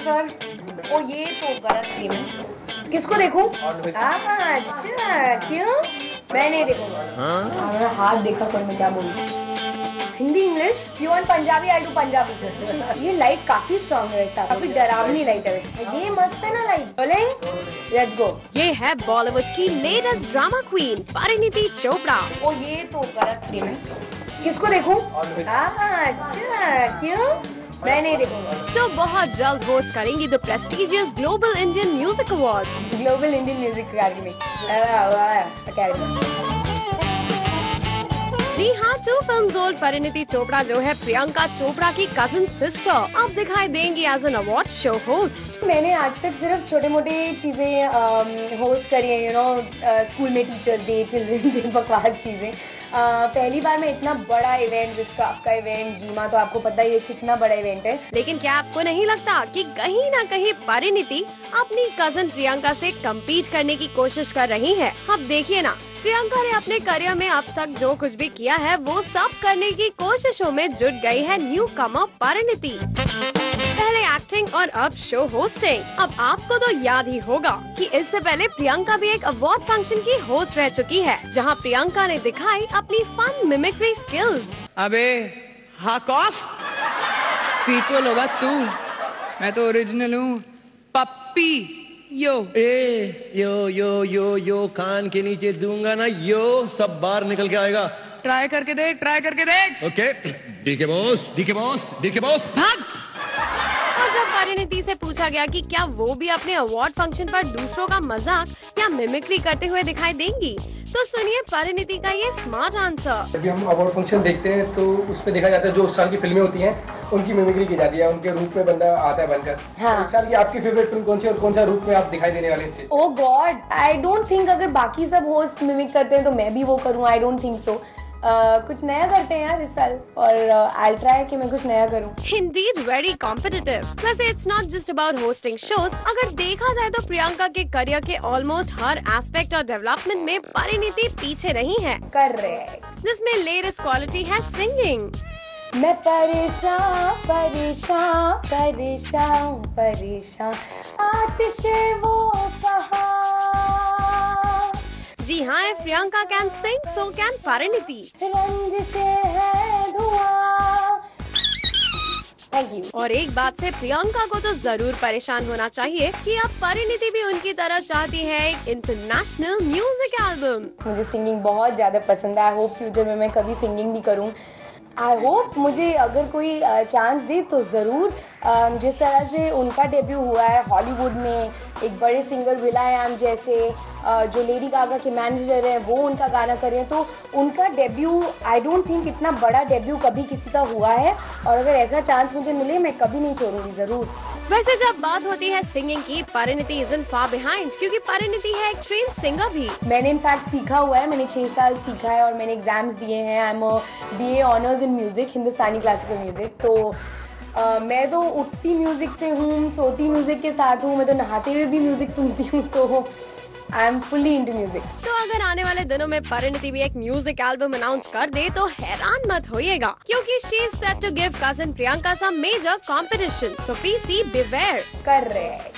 Sir. ओ ये तो गलत थी। मैं किसको देखूं? अच्छा क्यों? मैं नहीं देखूंगा। मेरा हाथ देखा कर मैं क्या बोलूं। Hindi English you want Punjabi I do Punjabi. ये लाइट काफी स्ट्रॉन्ग है वैसे, काफी डरावनी लाइट है वैसे। ये मस्त है ना लाइट। Rolling let's go. ये है बॉलीवुड की latest drama queen Parineeti Chopra. ओ ये तो गलत थी। मैं किसको देखूं? अच्छा क्यों? मैं नहीं देखूंगा। जो बहुत जल्द होस्ट करेंगी the prestigious Global Indian Music Awards. Global Indian Music Academy. जी हाँ, 2 फिल्म्स ओल्ड परिणीति चोपड़ा जो है प्रियंका चोपड़ा की कजिन सिस्टर, अब दिखाई देंगी as an award show host. मैंने आज तक सिर्फ छोटे मोटे चीजें होस्ट करी है, स्कूल में टीचर्स डे, चिल्ड्रन डे, बकवास चीजें। पहली बार मैं इतना बड़ा इवेंट, विस्क्राफ्ट का इवेंट, जीमा तो आपको पता ही है कितना बड़ा इवेंट है। लेकिन क्या आपको नहीं लगता कि कहीं ना कहीं परिणीति अपनी कजिन प्रियंका से कम्पीट करने की कोशिश कर रही है? अब देखिए ना, प्रियंका ने अपने करियर में अब तक जो कुछ भी किया है वो सब करने की कोशिशों में जुट गई है न्यू कमर परिणीति। पहले एक्टिंग और अब शो होस्टिंग। अब आपको तो याद ही होगा कि इससे पहले प्रियंका भी एक अवार्ड फंक्शन की होस्ट रह चुकी है, जहां प्रियंका ने दिखाई अपनी फन मिमिक्री स्किल्स। अबे हाक ऑफ, सीक्वल होगा तू, मैं तो ओरिजिनल हूँ पप्पी। यो यो कान के नीचे दूंगा ना, यो सब बाहर निकल के आएगा। ट्राई करके देख, ट्राई करके देख। ओके, डीके बॉस भाग। और जब परिणीति से पूछा गया कि क्या वो भी अपने अवार्ड फंक्शन पर दूसरों का मजाक या मिमिक्री करते हुए दिखाई देंगी, तो सुनिए परिणीति का ये स्मार्ट आंसर। जब भी हम अवार्ड फंक्शन देखते हैं तो उसमें देखा जाता है जो उस साल की फिल्में होती हैं उनकी मिमिक्री की जाती है, उनके रूप में बंदा आता है बनकर। हाँ। इस साल की आपकी फेवरेट फिल्म कौन सी और कौन सा रूप में आप दिखाई देने वाले stage? Oh God, I don't think अगर बाकी सब होस्ट मिमिक करते हैं तो मैं भी वो करूँ। I don't think so. कुछ नया करते हैं यार इस साल, और आई ट्राई कि मैं कुछ नया करूं। Indeed very competitive। वैसे it's not just about hosting shows। अगर देखा जाए तो प्रियंका के करियर के ऑलमोस्ट हर एस्पेक्ट और डेवलपमेंट में परिणीति पीछे नहीं है। कर रहे हैं, जिसमें लेटेस्ट क्वालिटी है सिंगिंग। मैं परेशान आतिश वो कहा। जी हाँ, if Priyanka can sing so can Parineeti. है धुआं। Thank you। और एक बात से प्रियंका को तो जरूर परेशान होना चाहिए कि अब परिणीति भी उनकी तरह चाहती है एक इंटरनेशनल म्यूजिक एल्बम। मुझे सिंगिंग बहुत ज्यादा पसंद है। आई होप फ्यूचर में मैं कभी सिंगिंग भी करूं। आई होप मुझे अगर कोई चांस दे तो ज़रूर। जिस तरह से उनका डेब्यू हुआ है हॉलीवुड में, एक बड़े सिंगर will.i.am जैसे, जो लेडी गागा के मैनेजर हैं वो उनका गाना कर रहे हैं, तो उनका डेब्यू आई डोंट थिंक इतना बड़ा डेब्यू कभी किसी का हुआ है, और अगर ऐसा चांस मुझे मिले मैं कभी नहीं छोड़ूंगी ज़रूर। वैसे जब बात होती है सिंगिंग की, परिणीति isn't far behind, क्योंकि परिणीति है एक ट्रेन सिंगर भी। मैंने इनफैक्ट सीखा हुआ है, मैंने 6 साल सीखा है और मैंने एग्जाम्स दिए हैं। I am BA honours in music, Hindustani classical music. तो मैं तो उठती म्यूजिक से हूँ, सोती म्यूजिक के साथ हूँ, मैं तो नहाते हुए भी म्यूजिक सुनती हूँ, तो I am fully into music. तो अगर आने वाले दिनों में परिणीति भी एक म्यूजिक एल्बम अनाउंस कर दे तो हैरान मत होइएगा, क्योंकि she is set to give cousin Priyanka some major competition. So PC beware। कर रहे हैं।